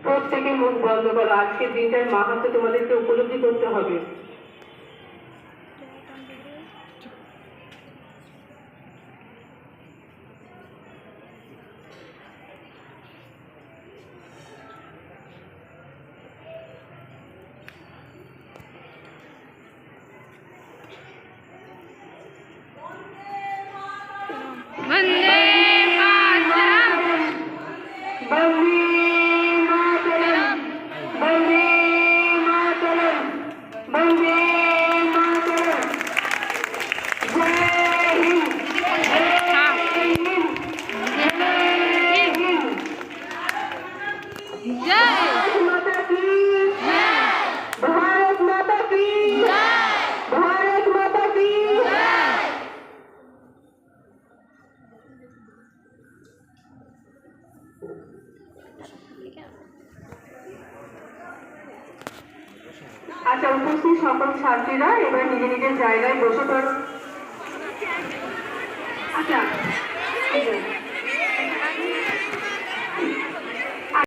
প্রত্যেকে মুখ বন্ধ করো। আজকের দিনটার মাহাত্ম্য তোমাদেরকে উপলব্ধি করতে হবে। আচ্ছা, উপস্থিত সকল ছাত্রীরা এবার নিজের নিজের জায়গায় বসে পড়ো। আচ্ছা